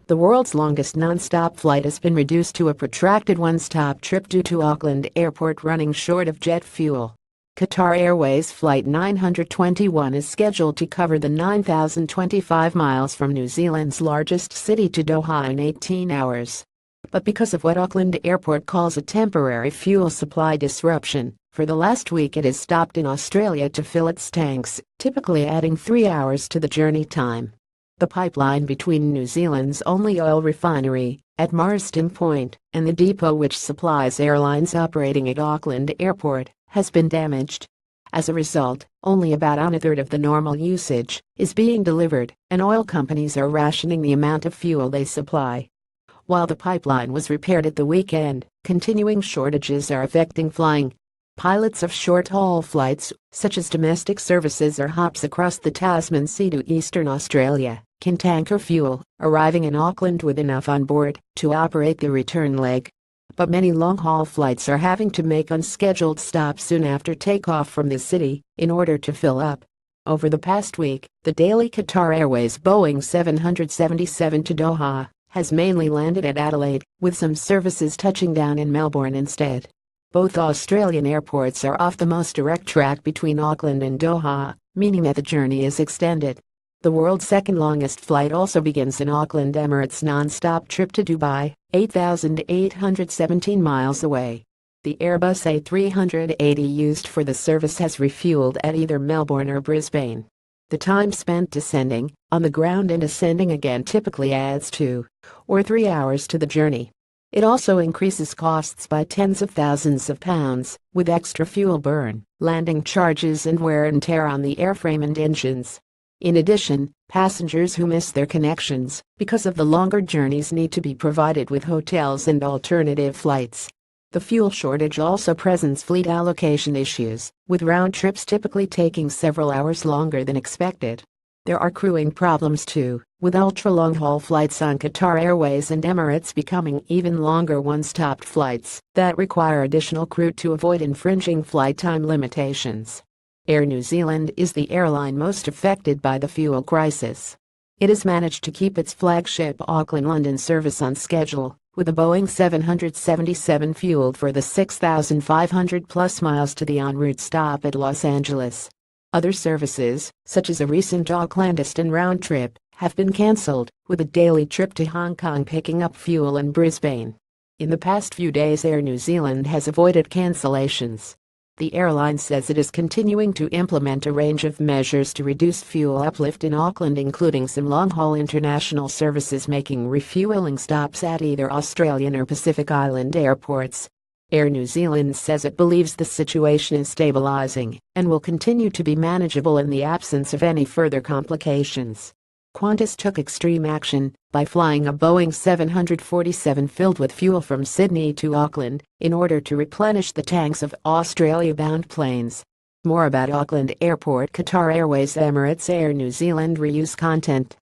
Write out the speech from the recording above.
The world's longest non-stop flight has been reduced to a protracted one-stop trip due to Auckland Airport running short of jet fuel. Qatar Airways Flight 921 is scheduled to cover the 9,025 miles from New Zealand's largest city to Doha in 18 hours. But because of what Auckland Airport calls a temporary fuel supply disruption, for the last week it has stopped in Australia to fill its tanks, typically adding 3 hours to the journey time. The pipeline between New Zealand's only oil refinery, at Marsden Point, and the depot which supplies airlines operating at Auckland Airport, has been damaged. As a result, only about a third of the normal usage is being delivered, and oil companies are rationing the amount of fuel they supply. While the pipeline was repaired at the weekend, continuing shortages are affecting flying. Pilots of short-haul flights, such as domestic services or hops across the Tasman Sea to eastern Australia, can tanker fuel, arriving in Auckland with enough on board to operate the return leg. But many long-haul flights are having to make unscheduled stops soon after takeoff from the city in order to fill up. Over the past week, the daily Qatar Airways Boeing 777 to Doha has mainly landed at Adelaide, with some services touching down in Melbourne instead. Both Australian airports are off the most direct track between Auckland and Doha, meaning that the journey is extended. The world's second longest flight also begins in Auckland Emirates' non-stop trip to Dubai, 8,817 miles away. The Airbus A380 used for the service has refueled at either Melbourne or Brisbane. The time spent descending on the ground and ascending again typically adds 2 or 3 hours to the journey. It also increases costs by tens of thousands of pounds, with extra fuel burn, landing charges and wear and tear on the airframe and engines. In addition, passengers who miss their connections because of the longer journeys need to be provided with hotels and alternative flights. The fuel shortage also presents fleet allocation issues, with round trips typically taking several hours longer than expected. There are crewing problems too, with ultra-long-haul flights on Qatar Airways and Emirates becoming even longer one-stop flights that require additional crew to avoid infringing flight time limitations. Air New Zealand is the airline most affected by the fuel crisis. It has managed to keep its flagship Auckland-London service on schedule, with a Boeing 777 fueled for the 6,500-plus miles to the en route stop at Los Angeles. Other services, such as a recent Auckland-Euston round trip, have been cancelled, with a daily trip to Hong Kong picking up fuel in Brisbane. In the past few days, Air New Zealand has avoided cancellations. The airline says it is continuing to implement a range of measures to reduce fuel uplift in Auckland, including some long-haul international services making refueling stops at either Australian or Pacific Island airports. Air New Zealand says it believes the situation is stabilizing and will continue to be manageable in the absence of any further complications. Qantas took extreme action by flying a Boeing 747 filled with fuel from Sydney to Auckland in order to replenish the tanks of Australia-bound planes. More about Auckland Airport, Qatar Airways, Emirates, Air New Zealand reuse content.